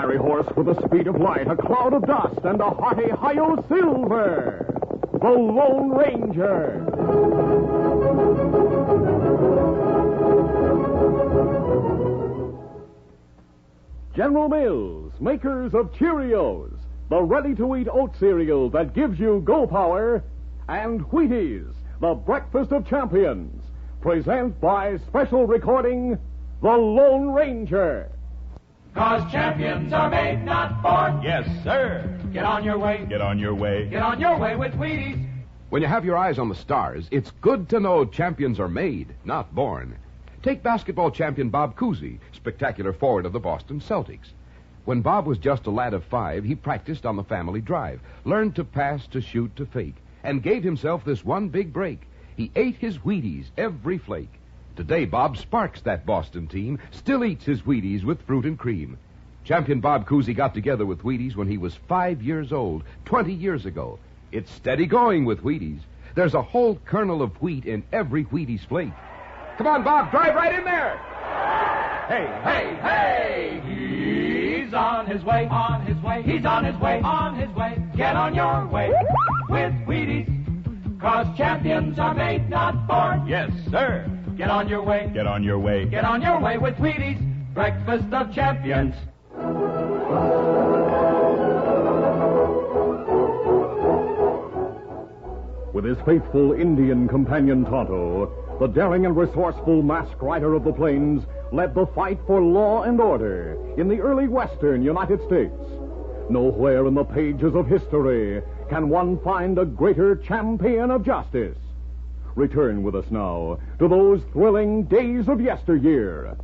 fiery horse with the speed of light, a cloud of dust, and a hearty hi-yo silver. The Lone Ranger. General Mills, makers of Cheerios, the ready-to-eat oat cereal that gives you go power, and Wheaties, the breakfast of champions, present by special recording, The Lone Ranger. 'Cause champions are made, not born. Yes, sir. Get on your way. Get on your way. Get on your way with Wheaties. When you have your eyes on the stars, it's good to know champions are made, not born. Take basketball champion Bob Cousy, spectacular forward of the Boston Celtics. When Bob was just a lad of 5, he practiced on the family drive, learned to pass, to shoot, to fake, and gave himself this one big break. He ate his Wheaties every flake. Today, Bob sparks that Boston team, still eats his Wheaties with fruit and cream. Champion Bob Cousy got together with Wheaties when he was 5 years old, 20 years ago. It's steady going with Wheaties. There's a whole kernel of wheat in every Wheaties flake. Come on, Bob, drive right in there. Hey, hey, hey! He's on his way, on his way. He's on his way, on his way. Get on your way with Wheaties. 'Cause champions are made, not born. Yes, sir. Get on your way. Get on your way. Get on your way with Wheaties. Breakfast of champions. With his faithful Indian companion Tonto, the daring and resourceful masked rider of the plains led the fight for law and order in the early western United States. Nowhere in the pages of history can one find a greater champion of justice. Return with us now to those thrilling days of yesteryear.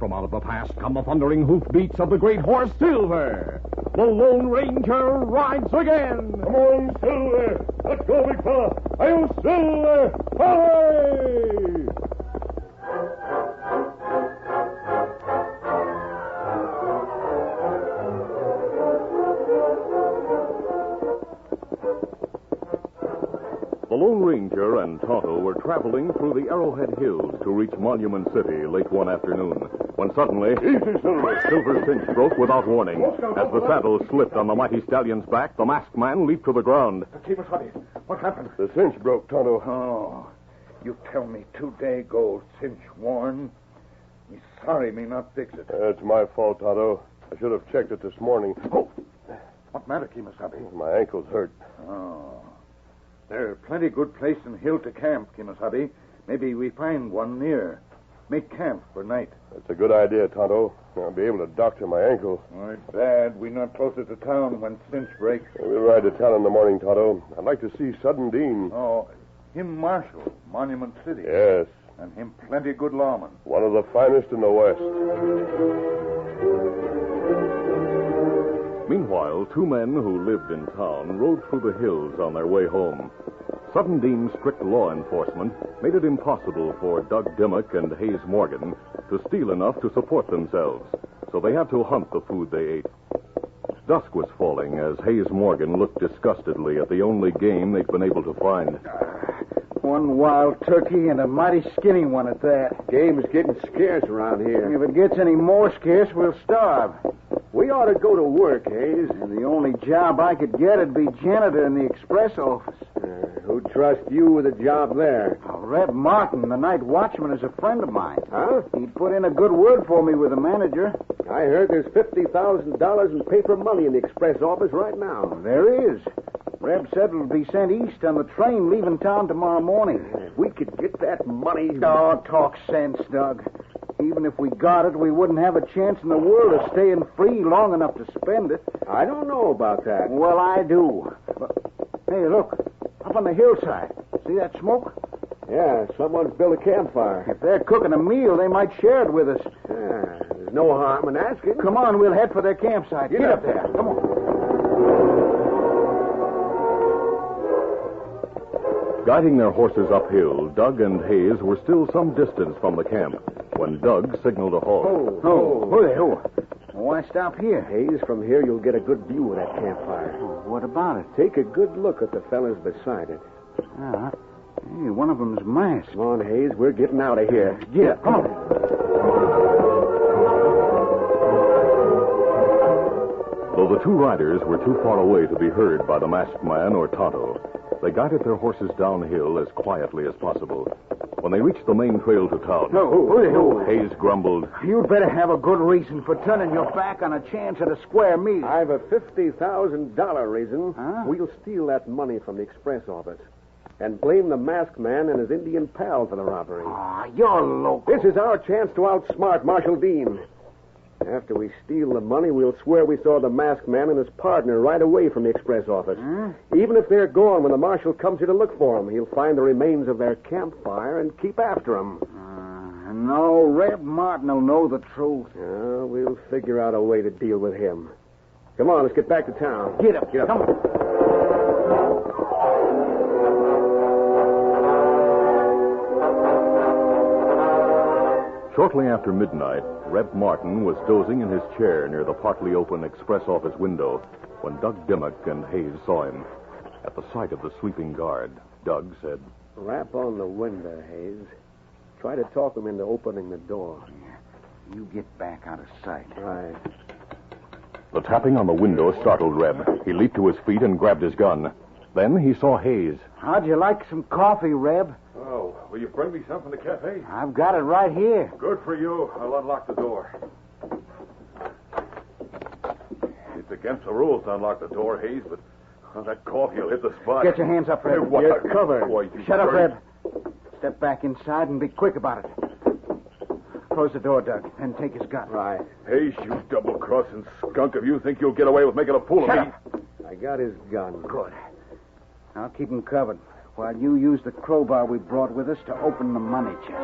From out of the past come the thundering hoofbeats of the great horse Silver. The Lone Ranger rides again. Come on, Silver. Let's go, big fella. I'll Silver. Hurry! The Lone Ranger and Tonto were traveling through the Arrowhead Hills to reach Monument City late one afternoon, when suddenly... Easy, Silver! Silver's cinch broke without warning. As the saddle slipped on the mighty stallion's back, the masked man leaped to the ground. Keep us honey. What happened? The cinch broke, Tonto. Oh, you tell me 2 days ago, cinch worn. Me sorry me not fix it. It's my fault, Tonto. I should have checked it this morning. Oh, what matter, Kimasabi? My ankle's hurt. Oh. There's plenty good place in hill to camp, Kimasabi. Maybe we find one near. Make camp for night. That's a good idea, Tonto. I'll be able to doctor my ankle. Oh, it's bad. We're not closer to town when cinch breaks. We'll ride to town in the morning, Tonto. I'd like to see Sudden Dean. Oh, him Marshal, Monument City. Yes. And him plenty good lawman. One of the finest in the West. Meanwhile, 2 men who lived in town rode through the hills on their way home. Sudden Dean's strict law enforcement made it impossible for Doug Dimmock and Hayes Morgan to steal enough to support themselves, so they had to hunt the food they ate. Dusk was falling as Hayes Morgan looked disgustedly at the only game they'd been able to find. One wild turkey and a mighty skinny one at that. Game's getting scarce around here. If it gets any more scarce, we'll starve. We ought to go to work, Hayes. And the only job I could get would be janitor in the express office. Who trusts you with a job there? Reb Martin, the night watchman, is a friend of mine. Huh? He put in a good word for me with the manager. I heard there's $50,000 in paper money in the express office right now. There is. Reb said it'll be sent east on the train leaving town tomorrow morning. If we could get that money... Oh, talk sense, Doug. Even if we got it, we wouldn't have a chance in the world of staying free long enough to spend it. I don't know about that. Well, I do. Hey, look. Up on the hillside. See that smoke? Yeah, someone's built a campfire. If they're cooking a meal, they might share it with us. Yeah, there's no harm in asking. Come on, we'll head for their campsite. Get up there. Come on. Guiding their horses uphill, Doug and Hayes were still some distance from the camp when Doug signaled a halt. Oh, why stop here? Hayes, from here you'll get a good view of that campfire. Oh, what about it? Take a good look at the fellas beside it. Hey, one of them's masked. Come on, Hayes, we're getting out of here. Come on. The two riders were too far away to be heard by the masked man or Tonto. They guided their horses downhill as quietly as possible. When they reached the main trail to town, Hayes grumbled. You'd better have a good reason for turning your back on a chance at a square meal. I've a $50,000 reason. Huh? We'll steal that money from the express office and blame the masked man and his Indian pal for the robbery. You're loco. This is our chance to outsmart Marshal Dean. After we steal the money, we'll swear we saw the masked man and his partner right away from the express office. Even if they're gone when the marshal comes here to look for them, he'll find the remains of their campfire and keep after them. No, Reb Martin will know the truth. We'll figure out a way to deal with him. Come on, let's get back to town. Get up. Come on. Shortly after midnight, Reb Martin was dozing in his chair near the partly open express office window when Doug Dimmock and Hayes saw him. At the sight of the sleeping guard, Doug said, Rap on the window, Hayes. Try to talk him into opening the door. You get back out of sight. Right. The tapping on the window startled Reb. He leaped to his feet and grabbed his gun. Then he saw Hayes. How'd you like some coffee, Reb? Oh, will you bring me some from the cafe? I've got it right here. Good for you. I'll unlock the door. It's against the rules to unlock the door, Hayes, but that coffee will hit the spot. Get your hands up, Reb. What? You're covered. Boy, you Shut up, dirty- Reb. Step back inside and be quick about it. Close the door, Doug, and take his gun. Right. Hayes, you double-crossing skunk. If you think you'll get away with making a fool of Shut me... up. I got his gun. Good. I'll keep him covered while you use the crowbar we brought with us to open the money chest.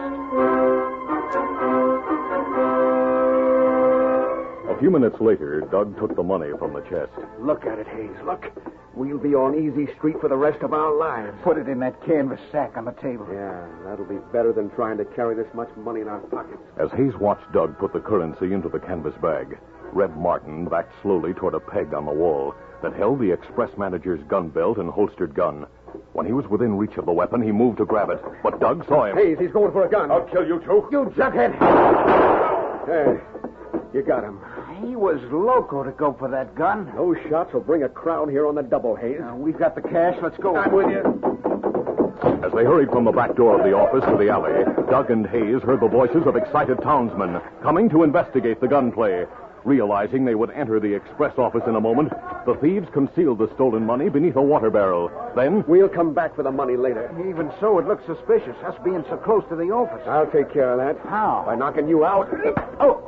A few minutes later, Doug took the money from the chest. Look at it, Hayes. Look. We'll be on easy street for the rest of our lives. Put it in that canvas sack on the table. Yeah, that'll be better than trying to carry this much money in our pockets. As Hayes watched Doug put the currency into the canvas bag, Reb Martin backed slowly toward a peg on the wall that held the express manager's gun belt and holstered gun. When he was within reach of the weapon, he moved to grab it, but Doug saw him. Hayes, he's going for a gun. I'll kill you, too. You junkhead! There. You got him. He was loco to go for that gun. Those shots will bring a crowd here on the double, Hayes. We've got the cash. Let's go. I'm with you. As they hurried from the back door of the office to the alley, Doug and Hayes heard the voices of excited townsmen coming to investigate the gunplay. Realizing they would enter the express office in a moment, the thieves concealed the stolen money beneath a water barrel. Then, We'll come back for the money later. Even so, it looks suspicious, us being so close to the office. I'll take care of that. How? By knocking you out. Oh!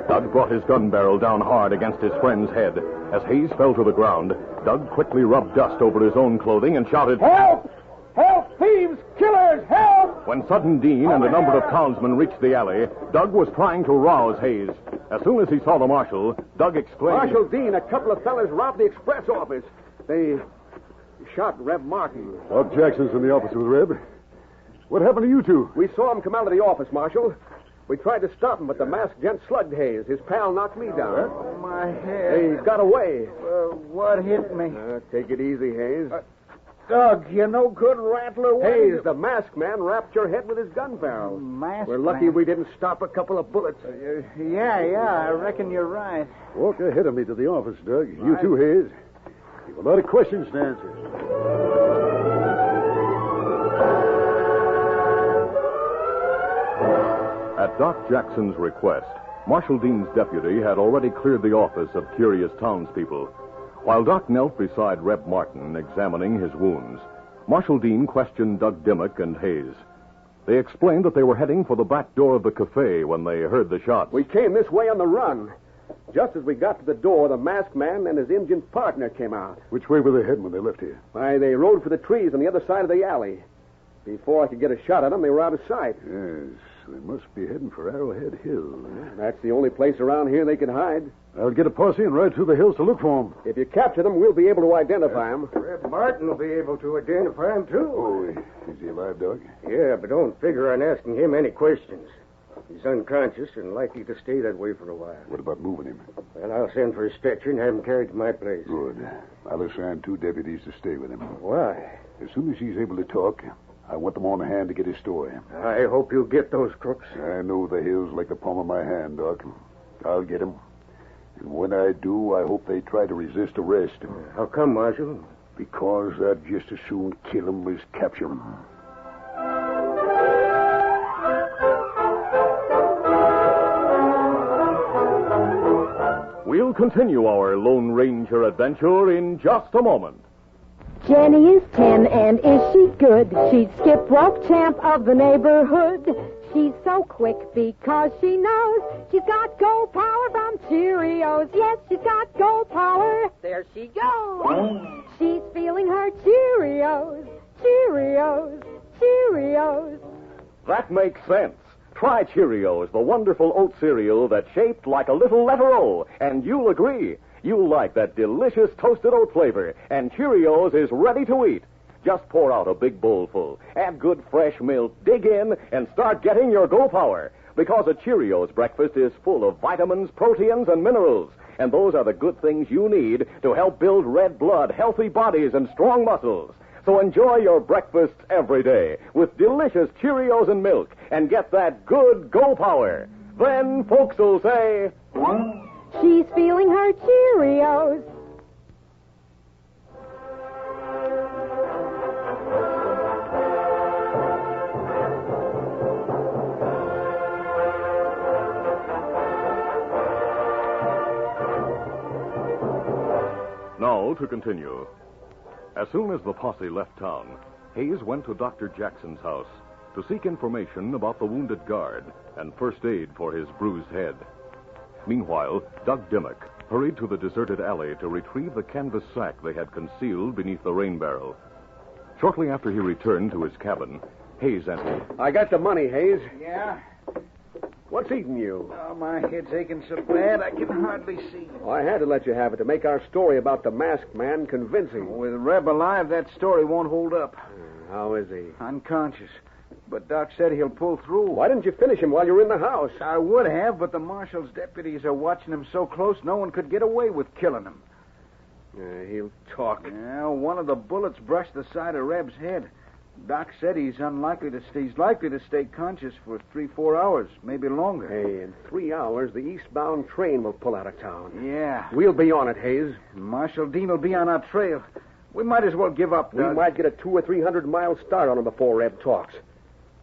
Doug brought his gun barrel down hard against his friend's head. As Hayes fell to the ground, Doug quickly rubbed dust over his own clothing and shouted, Help! Help! Thieves! Killers! Help! When Sudden Dean and a number of townsmen reached the alley, Doug was trying to rouse Hayes. As soon as he saw the marshal, Doug exclaimed, Marshal Dean, a couple of fellas robbed the express office. They shot Reb Martin. Bob Jackson's in the office with Reb. What happened to you two? We saw him come out of the office, Marshal. We tried to stop him, but the masked gent slugged Hayes. His pal knocked me down. Oh, my head. They got away. What hit me? Take it easy, Hayes. Doug, you no good rattler. Hayes, the masked man wrapped your head with his gun barrel. We're lucky we didn't stop a couple of bullets. Yeah, I reckon you're right. Walk ahead of me to the office, Doug. You too, Hayes. You've a lot of questions to answer. At Doc Jackson's request, Marshal Dean's deputy had already cleared the office of curious townspeople. While Doc knelt beside Reb Martin, examining his wounds, Marshal Dean questioned Doug Dimmock and Hayes. They explained that they were heading for the back door of the cafe when they heard the shots. We came this way on the run. Just as we got to the door, the masked man and his Indian partner came out. Which way were they heading when they left here? Why, they rode for the trees on the other side of the alley. Before I could get a shot at them, they were out of sight. Yes, they must be heading for Arrowhead Hill. That's the only place around here they could hide. I'll get a posse and ride through the hills to look for them. If you capture them, we'll be able to identify them. Reb Martin will be able to identify him, too. Oh, is he alive, Doug? Yeah, but don't figure on asking him any questions. He's unconscious and likely to stay that way for a while. What about moving him? Well, I'll send for a stretcher and have him carried to my place. Good. I'll assign 2 deputies to stay with him. Why? As soon as he's able to talk, I want them on hand to get his story. I hope you'll get those crooks. I know the hills like the palm of my hand, Doc. I'll get him. When I do, I hope they try to resist arrest. How come, Marshal? Because I'd just as soon kill 'em as capture 'em. We'll continue our Lone Ranger adventure in just a moment. Jenny is 10, and is she good? She's skip rope champ of the neighborhood. She's so quick because she knows she's got gold power from Cheerios. Yes, she's got gold power. There she goes. She's feeling her Cheerios. Cheerios. Cheerios. That makes sense. Try Cheerios, the wonderful oat cereal that's shaped like a little letter O, and you'll agree. You'll like that delicious toasted oat flavor, and Cheerios is ready to eat. Just pour out a big bowl full, add good fresh milk, dig in, and start getting your go power. Because a Cheerios breakfast is full of vitamins, proteins, and minerals. And those are the good things you need to help build red blood, healthy bodies, and strong muscles. So enjoy your breakfast every day with delicious Cheerios and milk and get that good go power. Then folks will say, she's feeling her Cheerios. Now to continue. As soon as the posse left town, Hayes went to Dr. Jackson's house to seek information about the wounded guard and first aid for his bruised head. Meanwhile, Doug Dimmock hurried to the deserted alley to retrieve the canvas sack they had concealed beneath the rain barrel. Shortly after he returned to his cabin, Hayes entered. I got the money, Hayes. Yeah? What's eating you? Oh, my head's aching so bad I can hardly see. Oh, I had to let you have it to make our story about the masked man convincing. With Reb alive, that story won't hold up. How is he? Unconscious. But Doc said he'll pull through. Why didn't you finish him while you were in the house? I would have, but the marshal's deputies are watching him so close no one could get away with killing him. He'll talk. Yeah, one of the bullets brushed the side of Reb's head. Doc said he's likely to stay conscious for 3-4 hours, maybe longer. Hey, in 3 hours, the eastbound train will pull out of town. Yeah. We'll be on it, Hayes. Marshal Dean will be on our trail. We might as well give up, We Doug. might get a 200 or 300 mile start on him before Reb talks.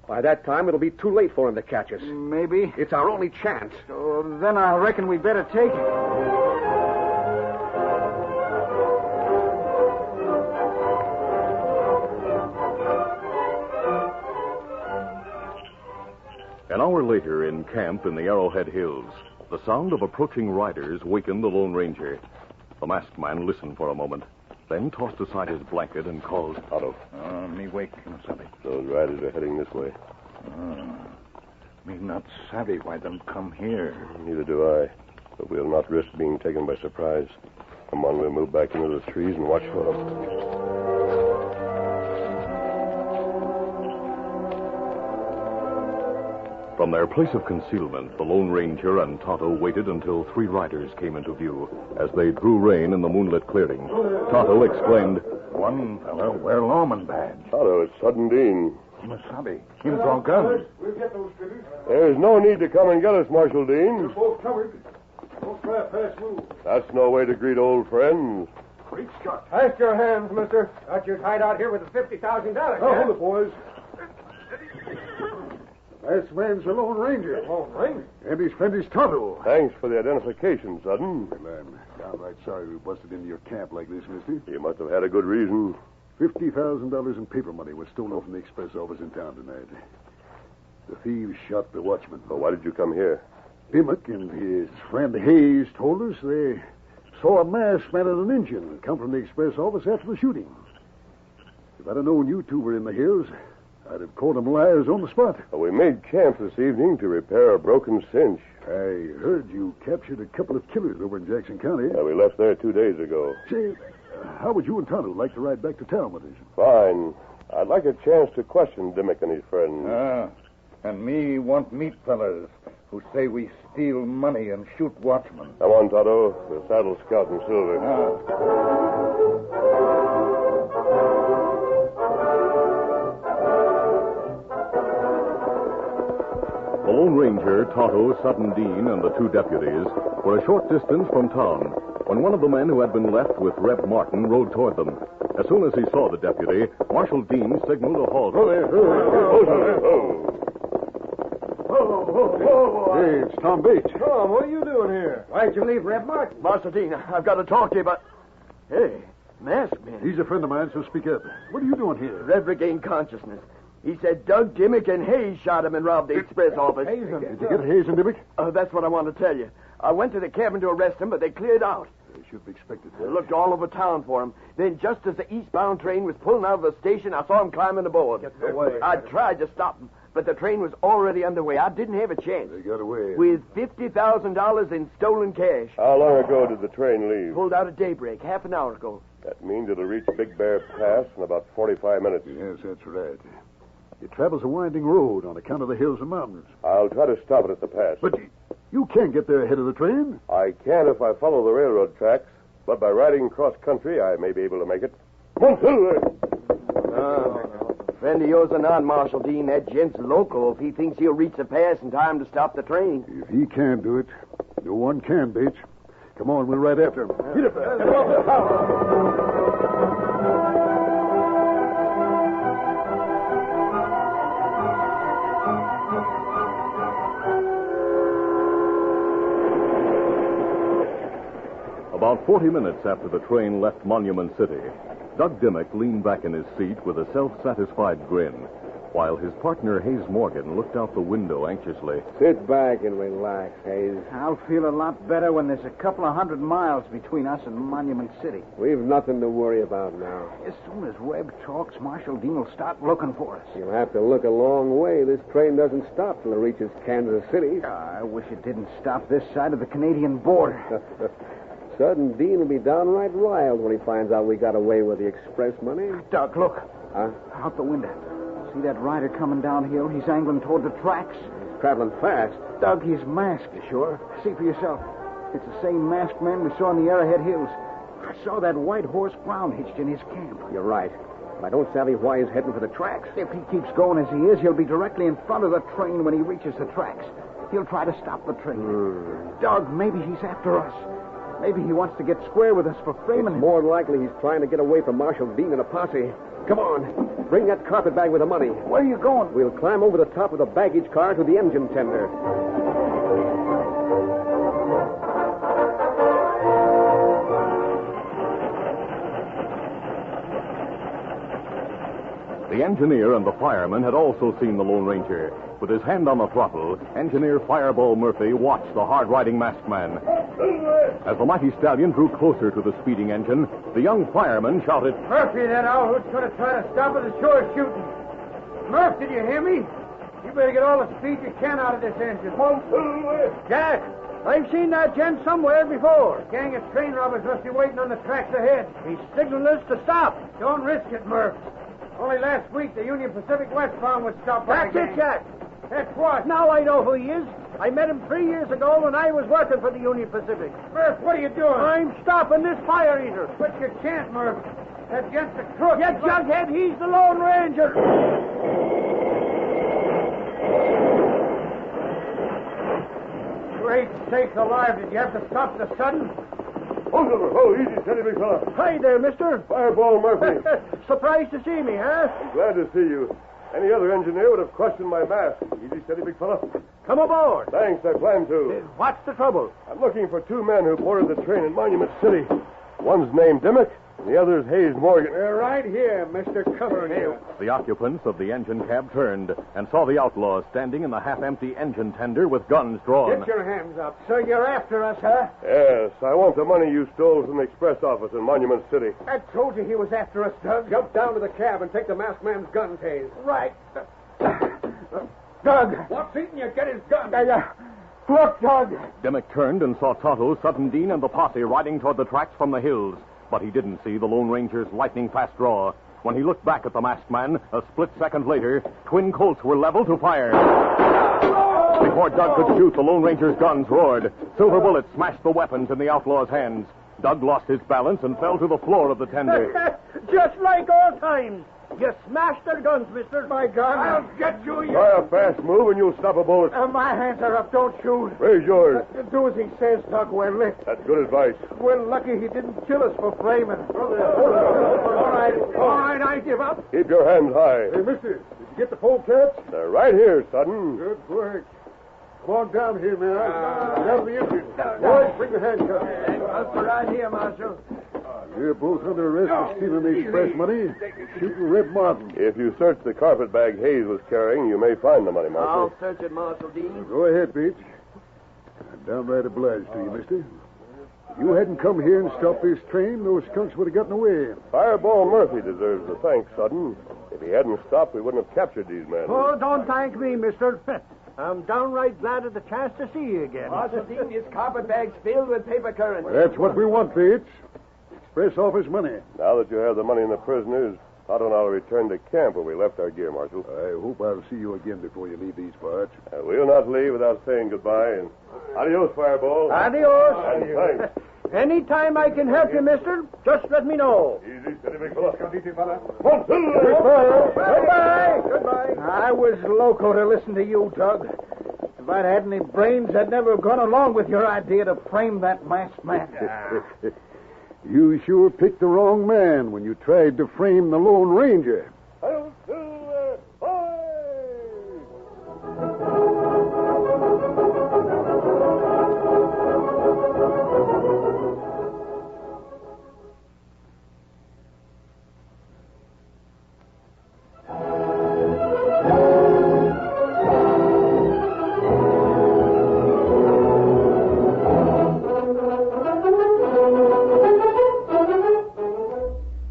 By that time, it'll be too late for him to catch us. Maybe. It's our only chance. Oh, then I reckon we better take it. An hour later, in camp in the Arrowhead Hills, the sound of approaching riders wakened the Lone Ranger. The masked man listened for a moment, then tossed aside his blanket and called, Tonto. Me wake, Savvy. Those riders are heading this way. Me not savvy why them come here. Neither do I. But we'll not risk being taken by surprise. Come on, we'll move back into the trees and watch for them. From their place of concealment, the Lone Ranger and Tonto waited until 3 riders came into view. As they drew rein in the moonlit clearing, Tonto exclaimed, One fellow wear lawman badge. Tonto, it's Sudden Dean. Savvy. Him draw guns. There's no need to come and get us, Marshal Dean. Both covered. Don't try a fast move. That's no way to greet old friends. Great Scott. Cast your hands, mister. Got you tied out here with the $50,000. Hold it, boys. This man's the Lone Ranger. Lone Ranger? And his friend is Tonto. Thanks for the identification, Sudden. Well, I'm downright sorry we busted into your camp like this, mister. You must have had a good reason. $50,000 in paper money was stolen from the express office in town tonight. The thieves shot the watchman. Well, why did you come here? Dimmock and his friend Hayes told us they saw a masked man and an Indian come from the express office after the shooting. If I'd have known you two were in the hills, I'd have caught them liars on the spot. Well, we made camp this evening to repair a broken cinch. I heard you captured a couple of killers over in Jackson County. We left there 2 days ago. Say, how would you and Tonto like to ride back to town with us? Fine. I'd like a chance to question Dimmock and his friends. And me want meet fellas who say we steal money and shoot watchmen. Come on, Tonto. We'll saddle Scout and Silver. The Lone Ranger, Tonto, Sudden Dean, and the two deputies were a short distance from town when one of the men who had been left with Reb Martin rode toward them. As soon as he saw the deputy, Marshal Dean signaled a halt. Hey, it's Tom Bates. Tom, what are you doing here? Why'd you leave Reb Martin? Marshal Dean, I've got to talk to you about... Hey, masked man. He's a friend of mine, so speak up. What are you doing here? Red regained consciousness. He said Doug, Dimmick, and Hayes shot him and robbed the express office. Did you get Hayes and Dimmick? That's what I want to tell you. I went to the cabin to arrest him, but they cleared out. They should be expected. I looked all over town for him. Then, just as the eastbound train was pulling out of the station, I saw him climbing aboard. Get away. I tried to stop him, but the train was already underway. I didn't have a chance. They got away. With $50,000 in stolen cash. How long ago did the train leave? Pulled out at daybreak, half an hour ago. That means it'll reach Big Bear Pass in about 45 minutes. Yes, that's right. It travels a winding road on account of the hills and mountains. I'll try to stop it at the pass. But you can't get there ahead of the train. I can if I follow the railroad tracks, but by riding cross country, I may be able to make it. Come on, Silver! Friend of yours or not, Marshal Dean, that gent's loco if he thinks he'll reach the pass in time to stop the train. If he can't do it, no one can, Bates. Come on, we'll ride after him. Get up there. About 40 minutes after the train left Monument City, Doug Dimmick leaned back in his seat with a self-satisfied grin, while his partner, Hayes Morgan, looked out the window anxiously. Sit back and relax, Hayes. I'll feel a lot better when there's a couple of 100 miles between us and Monument City. We've nothing to worry about now. As soon as Reb talks, Marshal Dean will start looking for us. You'll have to look a long way. This train doesn't stop till it reaches Kansas City. I wish it didn't stop this side of the Canadian border. Sudden Dean will be downright riled when he finds out we got away with the express money. Doc, look. Huh? Out the window. See that rider coming downhill? He's angling toward the tracks. He's traveling fast. Doug, he's masked. You sure? See for yourself. It's the same masked man we saw in the Arrowhead Hills. I saw that white horse brown hitched in his camp. You're right. But I don't savvy why he's heading for the tracks. If he keeps going as he is, he'll be directly in front of the train when he reaches the tracks. He'll try to stop the train. Doug, maybe he's after us. Maybe he wants to get square with us for framing him. More than likely he's trying to get away from Marshal Dean and a posse. Come on. Bring that carpet bag with the money. Where are you going? We'll climb over the top of the baggage car to the engine tender. The engineer and the fireman had also seen the Lone Ranger. With his hand on the throttle, Engineer Fireball Murphy watched the hard-riding masked man. As the mighty stallion drew closer to the speeding engine, the young fireman shouted, Murphy, that owl who's going to try to stop us is sure shooting. Murph, did you hear me? You better get all the speed you can out of this engine. Jack, I've seen that gent somewhere before. A gang of train robbers must be waiting on the tracks ahead. He's signaling us to stop. Don't risk it, Murph. Only last week, the Union Pacific westbound was stopped by That's it, Jack. That's what? Now I know who he is. I met him 3 years ago when I was working for the Union Pacific. Murph, what are you doing? I'm stopping this fire eater. But you can't, Murph. That gent's a crook. You jughead, he's the Lone Ranger. Great sakes alive, did you have to stop the sudden? Oh, easy, steady, big fella. Hi there, mister. Fireball Murphy. Surprised to see me, huh? Glad to see you. Any other engineer would have questioned my mask. Easy, steady, big fella. Come aboard. Thanks, I plan to. What's the trouble? I'm looking for two men who boarded the train in Monument City. One's named Dimmick, and the other's Hayes Morgan. We're right here, Mr. Covering you. The occupants of the engine cab turned and saw the outlaws standing in the half-empty engine tender with guns drawn. Get your hands up. So you're after us, huh? Yes, I want the money you stole from the express office in Monument City. I told you he was after us, Doug. Jump down to the cab and take the masked man's guns, Hayes. Right. Doug. What's eating you? Get his gun. Look, Doug. Dimmick turned and saw Tonto, Sudden Dean, and the posse riding toward the tracks from the hills. But he didn't see the Lone Ranger's lightning-fast draw. When he looked back at the masked man, a split second later, twin Colts were leveled to fire. Before Doug could shoot, the Lone Ranger's guns roared. Silver bullets smashed the weapons in the outlaw's hands. Doug lost his balance and fell to the floor of the tender. Just like old times. You smashed their guns, mister. My gun. I'll get you, you. Try a fast move and you'll stop a bullet. My hands are up. Don't shoot. Raise yours. Do as he says, Doug. We're licked. That's good advice. We're lucky he didn't kill us for framing. All right, I give up. Keep your hands high. Hey, mister, did you get the polecats? They're right here, Sudden. Good work. Come on down here, man. Get out of the engine. Boys, bring the handcuffs. Right here, Marshal. You're both under arrest for stealing the express money, shooting Red Martin. If you search the carpet bag Hayes was carrying, you may find the money, Marshal. I'll search it, Marshal Dean. Go ahead, Beach. I'm downright obliged to you, mister. If you hadn't come here and stopped this train, those skunks would have gotten away. Fireball Murphy deserves the thanks, Sudden. If he hadn't stopped, we wouldn't have captured these men. Oh, don't thank me, mister. I'm downright glad of the chance to see you again. Marshal Dean, his carpet bag's filled with paper currency. That's what we want, Beach. Express office money. Now that you have the money in the prisoners, Otto and I'll return to camp where we left our gear, Marshal. I hope I'll see you again before you leave these parts. We'll not leave without saying goodbye. And adios, Fireball. Adios. And thanks. Anytime I can help you, mister, just let me know. Easy, steady, big fella. Goodbye. Goodbye. I was loco to listen to you, Doug. If I'd had any brains, I'd never have gone along with your idea to frame that masked man. You sure picked the wrong man when you tried to frame the Lone Ranger.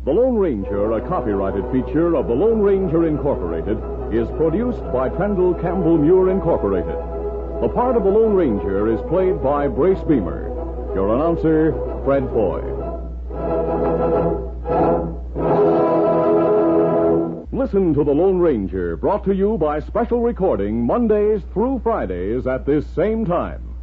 The Lone Ranger, a copyrighted feature of the Lone Ranger Incorporated, is produced by Trendle Campbell Muir Incorporated. The part of the Lone Ranger is played by Brace Beamer. Your announcer, Fred Foy. Listen to The Lone Ranger, brought to you by special recording Mondays through Fridays at this same time.